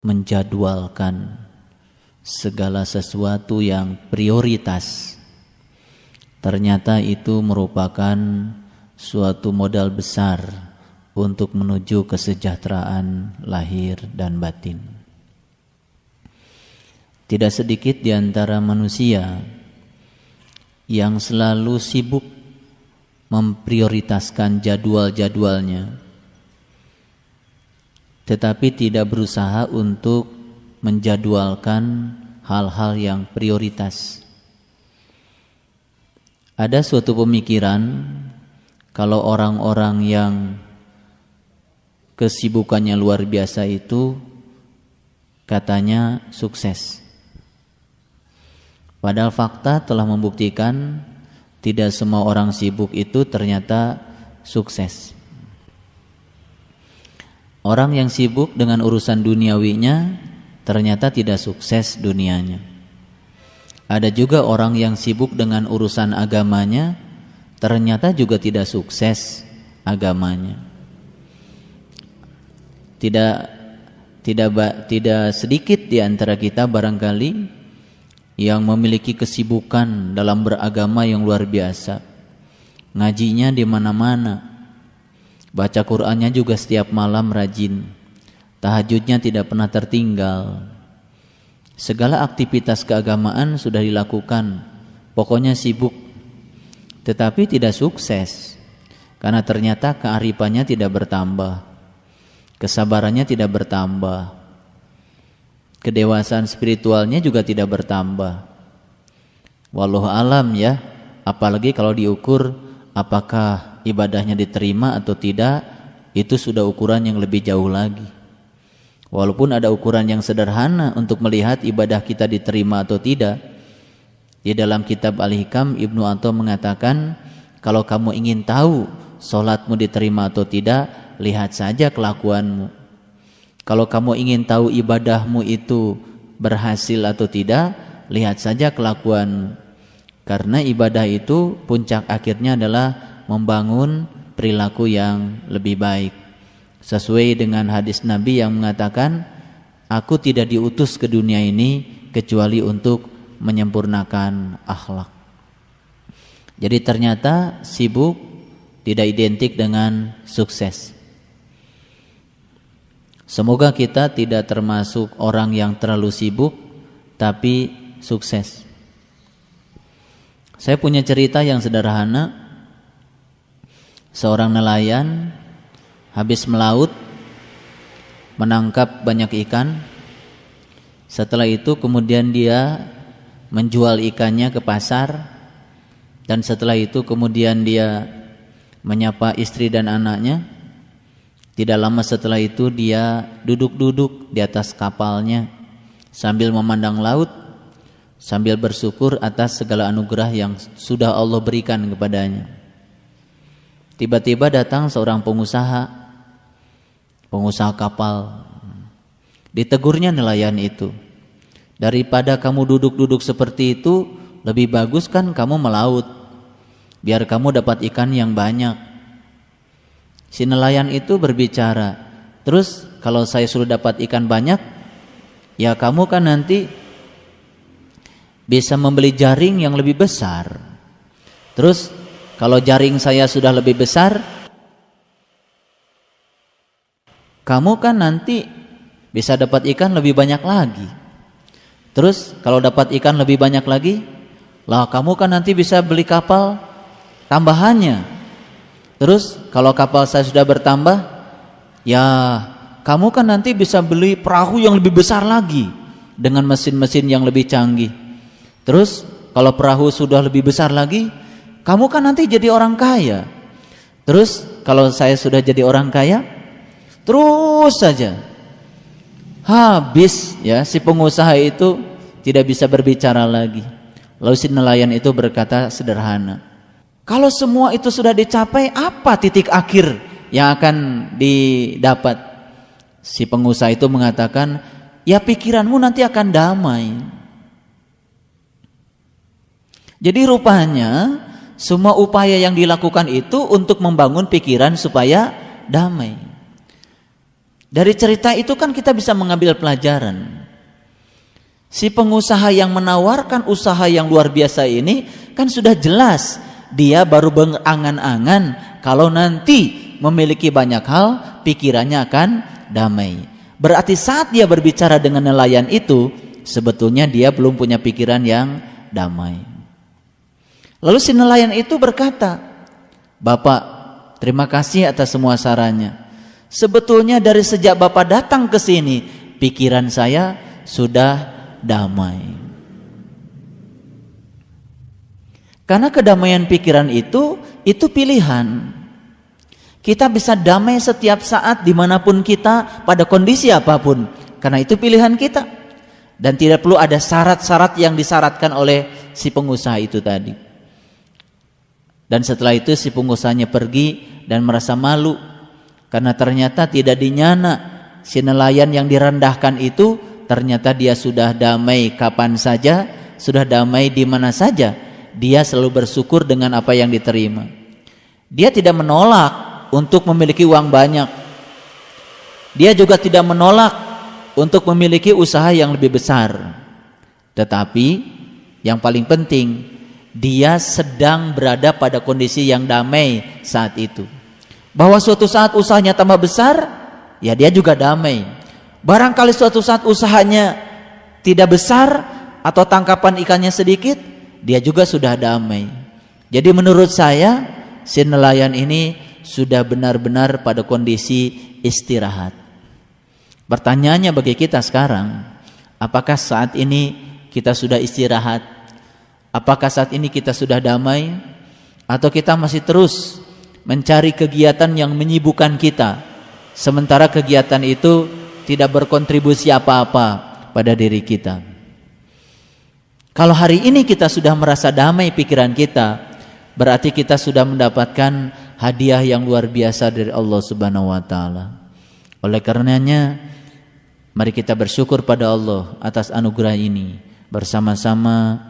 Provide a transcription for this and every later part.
menjadwalkan segala sesuatu yang prioritas, ternyata itu merupakan suatu modal besar untuk menuju kesejahteraan lahir dan batin. Tidak sedikit di antara manusia yang selalu sibuk memprioritaskan jadwal-jadwalnya, tetapi tidak berusaha untuk menjadwalkan hal-hal yang prioritas. Ada suatu pemikiran kalau orang-orang yang kesibukannya luar biasa itu katanya sukses. Padahal fakta telah membuktikan tidak semua orang sibuk itu ternyata sukses. Orang yang sibuk dengan urusan duniawinya ternyata tidak sukses dunianya. Ada juga orang yang sibuk dengan urusan agamanya ternyata juga tidak sukses agamanya. Tidak sedikit di antara kita barangkali yang memiliki kesibukan dalam beragama yang luar biasa. Ngajinya di mana-mana, baca Qur'annya juga setiap malam rajin, tahajudnya tidak pernah tertinggal. Segala aktivitas keagamaan sudah dilakukan, pokoknya sibuk, tetapi tidak sukses karena ternyata kearifannya tidak bertambah, kesabarannya tidak bertambah, kedewasaan spiritualnya juga tidak bertambah. Wallahu alam ya, apalagi kalau diukur apakah ibadahnya diterima atau tidak, itu sudah ukuran yang lebih jauh lagi. Walaupun ada ukuran yang sederhana untuk melihat ibadah kita diterima atau tidak. Di dalam kitab Al-Hikam Ibnu Atha mengatakan, kalau kamu ingin tahu sholatmu diterima atau tidak, lihat saja kelakuanmu. Kalau kamu ingin tahu ibadahmu itu berhasil atau tidak, lihat saja kelakuanmu. Karena ibadah itu puncak akhirnya adalah membangun perilaku yang lebih baik. Sesuai dengan hadis Nabi yang mengatakan, aku tidak diutus ke dunia ini kecuali untuk menyempurnakan akhlak. Jadi ternyata sibuk tidak identik dengan sukses. Semoga kita tidak termasuk orang yang terlalu sibuk tapi sukses. Saya punya cerita yang sederhana. Seorang nelayan habis melaut, menangkap banyak ikan. Setelah itu kemudian dia menjual ikannya ke pasar, dan setelah itu kemudian dia menyapa istri dan anaknya. Tidak lama setelah itu dia duduk-duduk di atas kapalnya sambil memandang laut, sambil bersyukur atas segala anugerah yang sudah Allah berikan kepadanya. Tiba-tiba datang seorang pengusaha kapal. Ditegurnya nelayan itu, daripada kamu duduk-duduk seperti itu, lebih bagus kan kamu melaut, biar kamu dapat ikan yang banyak. Si nelayan itu berbicara, terus kalau saya sudah dapat ikan banyak, ya kamu kan nanti bisa membeli jaring yang lebih besar. Terus kalau jaring saya sudah lebih besar, kamu kan nanti bisa dapat ikan lebih banyak lagi. Terus kalau dapat ikan lebih banyak lagi, lah kamu kan nanti bisa beli kapal tambahannya. Terus kalau kapal saya sudah bertambah, ya kamu kan nanti bisa beli perahu yang lebih besar lagi dengan mesin-mesin yang lebih canggih. Terus kalau perahu sudah lebih besar lagi, kamu kan nanti jadi orang kaya. Terus kalau saya sudah jadi orang kaya, terus saja habis ya, si pengusaha itu tidak bisa berbicara lagi. Lalu si nelayan itu berkata sederhana, kalau semua itu sudah dicapai, apa titik akhir yang akan didapat? Si pengusaha itu mengatakan, ya pikiranmu nanti akan damai. Jadi rupanya semua upaya yang dilakukan itu untuk membangun pikiran supaya damai. Dari cerita itu kan kita bisa mengambil pelajaran. Si pengusaha yang menawarkan usaha yang luar biasa ini kan sudah jelas dia baru berangan-angan kalau nanti memiliki banyak hal pikirannya akan damai. Berarti saat dia berbicara dengan nelayan itu sebetulnya dia belum punya pikiran yang damai. Lalu si nelayan itu berkata, "Bapak, terima kasih atas semua sarannya. Sebetulnya dari sejak Bapak datang ke sini, pikiran saya sudah damai." Karena kedamaian pikiran itu pilihan. Kita bisa damai setiap saat dimanapun kita, pada kondisi apapun, karena itu pilihan kita. Dan tidak perlu ada syarat-syarat yang disyaratkan oleh si pengusaha itu tadi. Dan setelah itu si pengusahanya pergi dan merasa malu karena ternyata tidak dinyana si nelayan yang direndahkan itu. Ternyata dia sudah damai kapan saja, sudah damai di mana saja. Dia selalu bersyukur dengan apa yang diterima. Dia tidak menolak untuk memiliki uang banyak. Dia juga tidak menolak untuk memiliki usaha yang lebih besar. Tetapi yang paling penting, dia sedang berada pada kondisi yang damai saat itu. Bahwa suatu saat usahanya tambah besar, ya dia juga damai. Barangkali suatu saat usahanya tidak besar atau tangkapan ikannya sedikit, dia juga sudah damai. Jadi menurut saya si nelayan ini sudah benar-benar pada kondisi istirahat. Pertanyaannya bagi kita sekarang, apakah saat ini kita sudah istirahat? Apakah saat ini kita sudah damai? Atau kita masih terus mencari kegiatan yang menyibukkan kita, sementara kegiatan itu tidak berkontribusi apa-apa pada diri kita? Kalau hari ini kita sudah merasa damai pikiran kita, berarti kita sudah mendapatkan hadiah yang luar biasa dari Allah Subhanahu wa taala. Oleh karenanya, mari kita bersyukur pada Allah atas anugerah ini, bersama-sama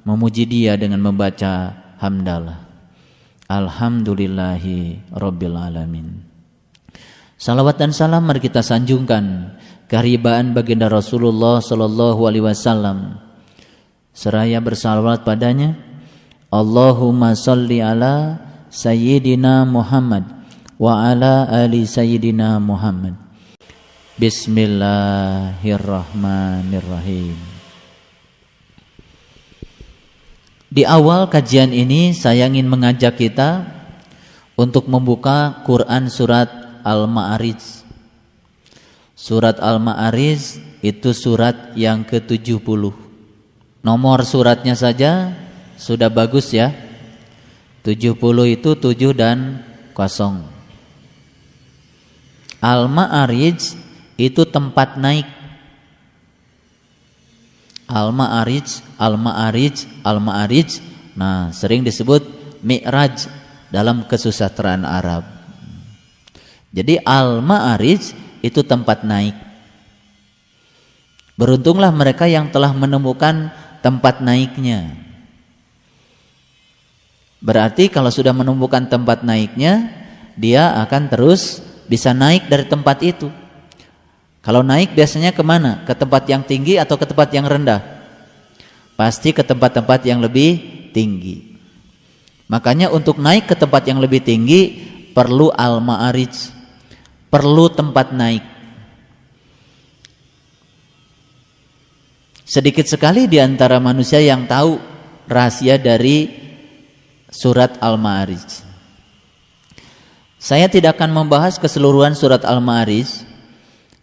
memuji Dia dengan membaca hamdalah. Alhamdulillahi rabbil alamin. Salawat dan salam mari kita sanjungkan keharibaan baginda Rasulullah sallallahu alaihi wasallam, seraya bersalawat padanya. Allahumma salli ala sayyidina Muhammad wa ala ali sayyidina Muhammad. Bismillahirrahmanirrahim. Di awal kajian ini saya ingin mengajak kita untuk membuka Quran surat Al-Ma'arij. Surat Al-Ma'arij itu surat yang ke-70. Nomor suratnya saja sudah bagus ya. 70 itu 7 dan 0. Al-Ma'arij itu tempat naik. Al-Ma'arij, Al-Ma'arij, Al-Ma'arij. Nah, sering disebut Mi'raj dalam kesusastraan Arab. Jadi Al-Ma'arij itu tempat naik. Beruntunglah mereka yang telah menemukan tempat naiknya. Berarti kalau sudah menemukan tempat naiknya, dia akan terus bisa naik dari tempat itu. Kalau naik biasanya kemana? Ke tempat yang tinggi atau ke tempat yang rendah? Pasti ke tempat-tempat yang lebih tinggi. Makanya untuk naik ke tempat yang lebih tinggi perlu Al-Ma'arij, perlu tempat naik. Sedikit sekali di antara manusia yang tahu rahasia dari surat Al-Ma'arij. Saya tidak akan membahas keseluruhan surat Al-Ma'arij,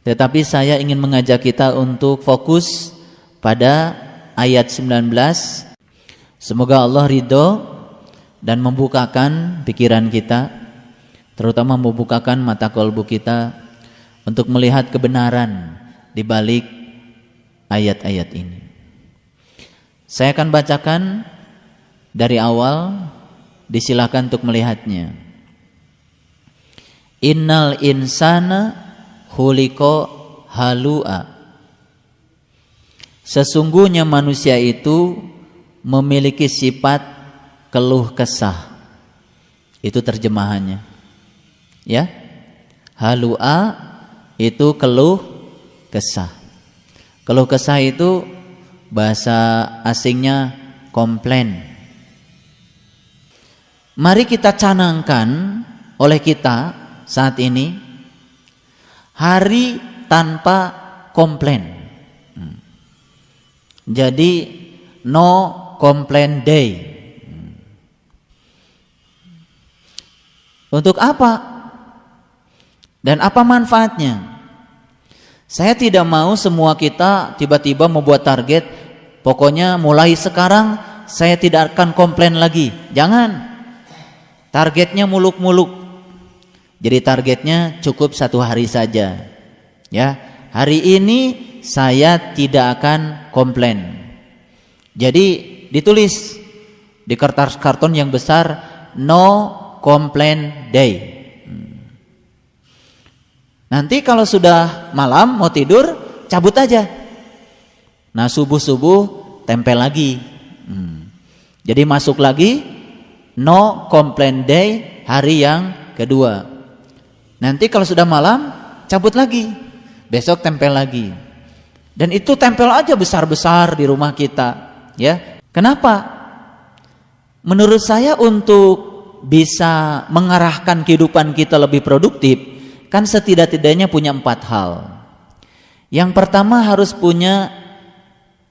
tetapi saya ingin mengajak kita untuk fokus pada ayat 19. Semoga Allah ridho dan membukakan pikiran kita, terutama membukakan mata kolbu kita untuk melihat kebenaran di balik ayat-ayat ini. Saya akan bacakan dari awal, disilakan untuk melihatnya. Innal insana khuliqa halu'a. Sesungguhnya manusia itu memiliki sifat keluh kesah. Itu terjemahannya. Ya. Halu'a itu keluh kesah. Keluh kesah itu bahasa asingnya komplain. Mari kita canangkan oleh kita saat ini hari tanpa komplain. Jadi no complain day. Untuk apa? Dan apa manfaatnya? Saya tidak mau semua kita tiba-tiba membuat target, pokoknya mulai sekarang saya tidak akan komplain lagi. Jangan. Targetnya muluk-muluk. Jadi targetnya cukup 1 hari saja. Ya, hari ini saya tidak akan komplain. Jadi ditulis di kertas karton yang besar, no complain day. Nanti kalau sudah malam mau tidur, cabut aja. Nah subuh-subuh tempel lagi. Jadi masuk lagi no complain day hari yang kedua. Nanti kalau sudah malam cabut lagi. Besok tempel lagi. Dan itu tempel aja besar-besar di rumah kita, ya. Kenapa? Menurut saya untuk bisa mengarahkan kehidupan kita lebih produktif, kan setidak-tidaknya punya 4 hal. Yang pertama harus punya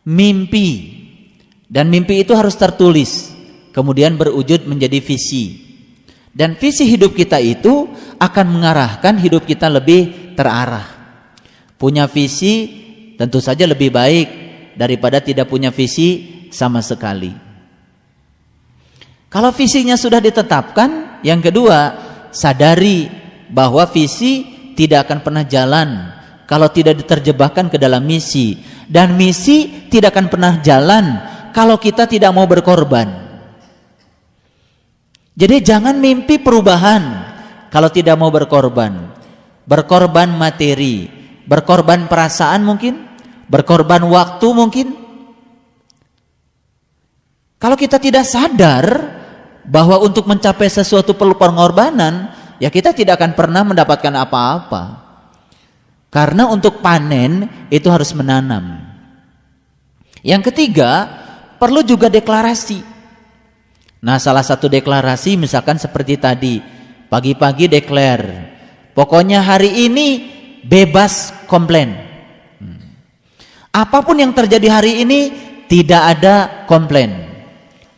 mimpi. Dan mimpi itu harus tertulis, kemudian berwujud menjadi visi. Dan visi hidup kita itu akan mengarahkan hidup kita lebih terarah. Punya visi tentu saja lebih baik daripada tidak punya visi sama sekali. Kalau visinya sudah ditetapkan, yang kedua, sadari bahwa visi tidak akan pernah jalan kalau tidak diterjebakkan ke dalam misi, dan misi tidak akan pernah jalan kalau kita tidak mau berkorban. Jadi jangan mimpi perubahan kalau tidak mau berkorban. Berkorban materi, berkorban perasaan mungkin, berkorban waktu mungkin. Kalau kita tidak sadar bahwa untuk mencapai sesuatu perlu pengorbanan, ya kita tidak akan pernah mendapatkan apa-apa. Karena untuk panen itu harus menanam. Yang ketiga, perlu juga deklarasi. Nah, salah satu deklarasi misalkan seperti tadi, pagi-pagi declare, pokoknya hari ini bebas komplain. Apapun yang terjadi hari ini tidak ada komplain.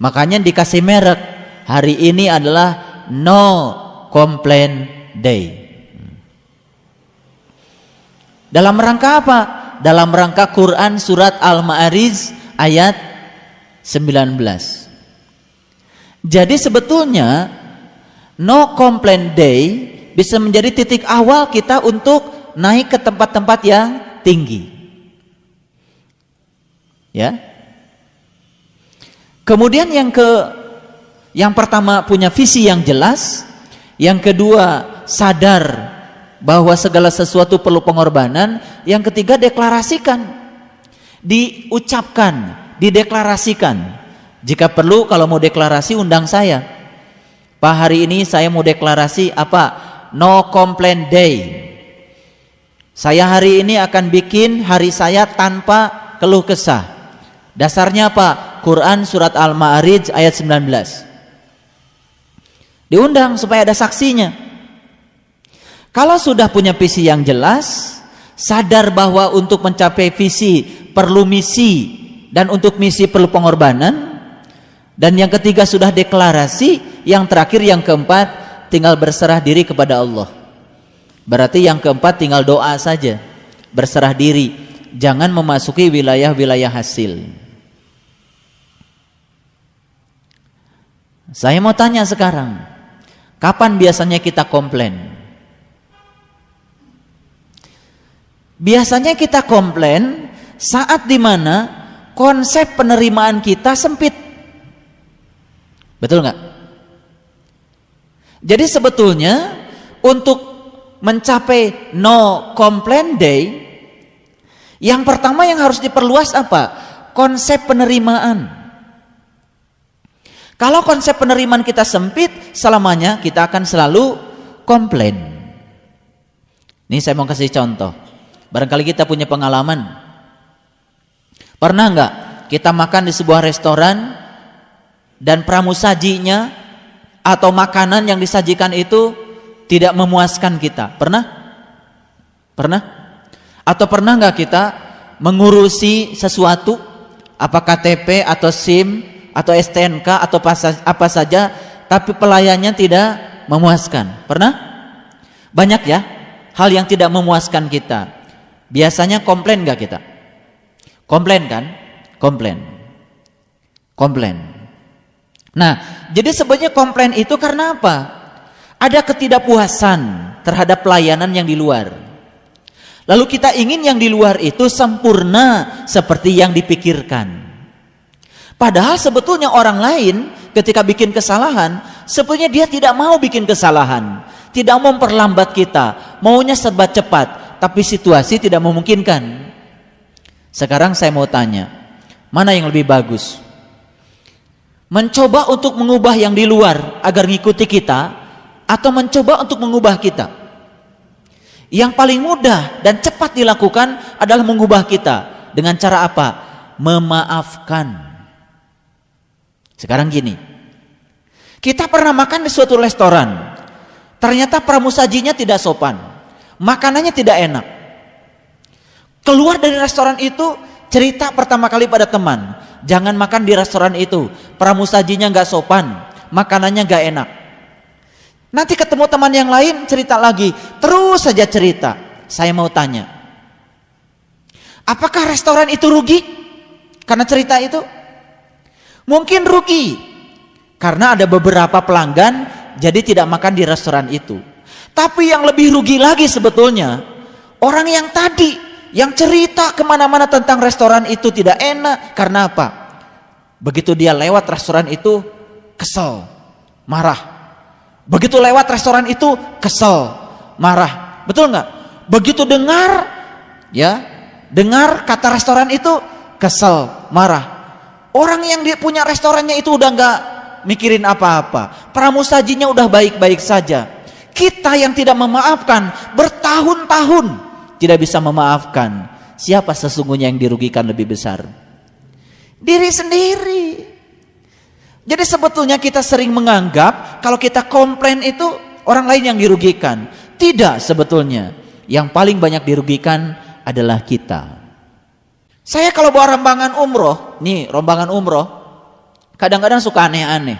Makanya dikasih merek, hari ini adalah no complain day. Dalam rangka apa? Dalam rangka Quran surat Al-Ma'arij ayat 19. Jadi sebetulnya no complain day bisa menjadi titik awal kita untuk naik ke tempat-tempat yang tinggi. Ya. Kemudian yang pertama punya visi yang jelas, yang kedua sadar bahwa segala sesuatu perlu pengorbanan, yang ketiga deklarasikan, diucapkan, dideklarasikan. Jika perlu kalau mau deklarasi undang saya. Pak, hari ini saya mau deklarasi apa? No complain day. Saya hari ini akan bikin hari saya tanpa keluh kesah. Dasarnya apa? Quran surat Al-Ma'arij ayat 19. Diundang supaya ada saksinya. Kalau sudah punya visi yang jelas, sadar bahwa untuk mencapai visi perlu misi, dan untuk misi perlu pengorbanan, dan yang ketiga sudah deklarasi, yang terakhir yang keempat tinggal berserah diri kepada Allah. Berarti yang keempat tinggal doa saja, berserah diri, jangan memasuki wilayah-wilayah hasil. Saya mau tanya sekarang, kapan biasanya kita komplain? Biasanya kita komplain saat dimana konsep penerimaan kita sempit. Betul nggak? Jadi sebetulnya untuk mencapai no complain day, yang pertama yang harus diperluas apa? Konsep penerimaan. Kalau konsep penerimaan kita sempit, selamanya kita akan selalu komplain. Ini saya mau kasih contoh. Barangkali kita punya pengalaman. Pernah nggak kita makan di sebuah restoran dan pramusajinya atau makanan yang disajikan itu tidak memuaskan kita? Pernah? Pernah? Atau pernah nggak kita mengurusi sesuatu, apa KTP atau SIM atau STNK atau apa saja, tapi pelayannya tidak memuaskan? Pernah? Banyak ya hal yang tidak memuaskan kita. Biasanya komplain nggak kita? Komplain kan? Komplain. Nah, jadi sebenarnya komplain itu karena apa? Ada ketidakpuasan terhadap pelayanan yang di luar. Lalu kita ingin yang di luar itu sempurna seperti yang dipikirkan. Padahal sebetulnya orang lain ketika bikin kesalahan, sebetulnya dia tidak mau bikin kesalahan, tidak mau memperlambat kita, maunya serba cepat, tapi situasi tidak memungkinkan. Sekarang saya mau tanya, mana yang lebih bagus? Mencoba untuk mengubah yang di luar agar ngikuti kita, atau mencoba untuk mengubah kita? Yang paling mudah dan cepat dilakukan adalah mengubah kita. Dengan cara apa? Memaafkan. Sekarang gini, kita pernah makan di suatu restoran, ternyata pramusajinya tidak sopan, makanannya tidak enak. Keluar dari restoran itu, cerita pertama kali pada teman, jangan makan di restoran itu, pramusajinya gak sopan, makanannya gak enak. Nanti ketemu teman yang lain, cerita lagi, terus saja cerita. Saya mau tanya, apakah restoran itu rugi karena cerita itu? Mungkin rugi karena ada beberapa pelanggan jadi tidak makan di restoran itu. Tapi yang lebih rugi lagi sebetulnya orang yang tadi yang cerita kemana-mana tentang restoran itu tidak enak. Karena apa? Begitu dia lewat restoran itu kesel, marah. Begitu lewat restoran itu kesel, marah. Betul nggak? Begitu dengar kata restoran itu kesel, marah. Orang yang dia punya restorannya itu udah nggak mikirin apa-apa, pramusajinya udah baik-baik saja. Kita yang tidak memaafkan bertahun-tahun tidak bisa memaafkan. Siapa sesungguhnya yang dirugikan lebih besar? Diri sendiri. Jadi sebetulnya kita sering menganggap kalau kita komplain itu orang lain yang dirugikan. Tidak, sebetulnya yang paling banyak dirugikan adalah kita. Saya kalau bawa rombongan umroh, nih rombongan umroh, kadang-kadang suka aneh-aneh.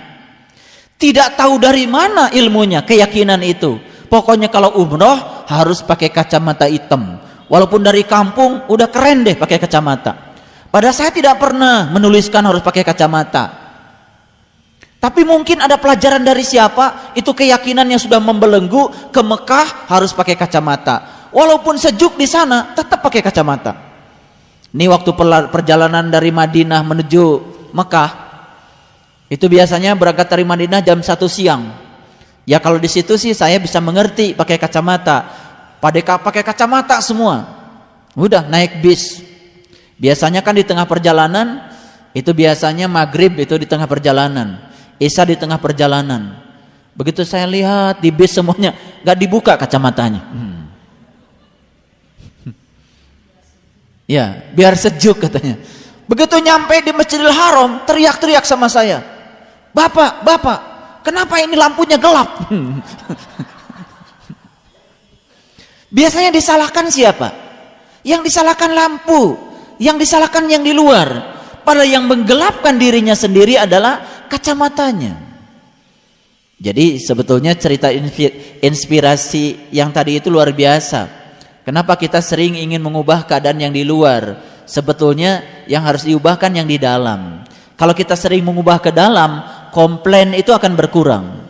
Tidak tahu dari mana ilmunya, keyakinan itu. Pokoknya kalau umroh harus pakai kacamata hitam. Walaupun dari kampung udah keren deh pakai kacamata. Padahal saya tidak pernah menuliskan harus pakai kacamata. Tapi mungkin ada pelajaran dari siapa, itu keyakinan yang sudah membelenggu ke Mekah harus pakai kacamata. Walaupun sejuk di sana tetap pakai kacamata. Ini waktu perjalanan dari Madinah menuju Mekah, itu biasanya berangkat dari Madinah jam 1 siang. Ya kalau di situ sih saya bisa mengerti pakai kacamata. Pakai kacamata semua. Udah naik bis. Biasanya kan di tengah perjalanan, itu biasanya maghrib itu di tengah perjalanan, Isya di tengah perjalanan. Begitu saya lihat di bis semuanya gak dibuka kacamatanya. Ya, biar sejuk katanya. Begitu nyampe di Masjidil Haram, teriak-teriak sama saya. Bapak, kenapa ini lampunya gelap? Biasanya disalahkan siapa? Yang disalahkan lampu, yang disalahkan yang di luar. Padahal yang menggelapkan dirinya sendiri adalah kacamatanya. Jadi sebetulnya cerita inspirasi yang tadi itu luar biasa. Kenapa kita sering ingin mengubah keadaan yang di luar? Sebetulnya yang harus diubahkan yang di dalam. Kalau kita sering mengubah ke dalam, komplain itu akan berkurang.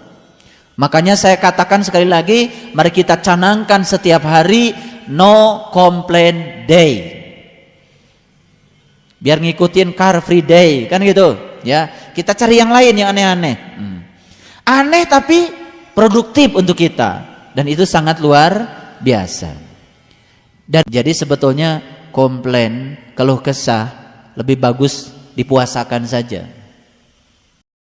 Makanya saya katakan sekali lagi, mari kita canangkan setiap hari no complaint day. Biar ngikutin car free day, kan gitu ya. Kita cari yang lain yang aneh-aneh. Aneh tapi produktif untuk kita, dan itu sangat luar biasa. Dan jadi sebetulnya komplain, keluh kesah lebih bagus dipuasakan saja.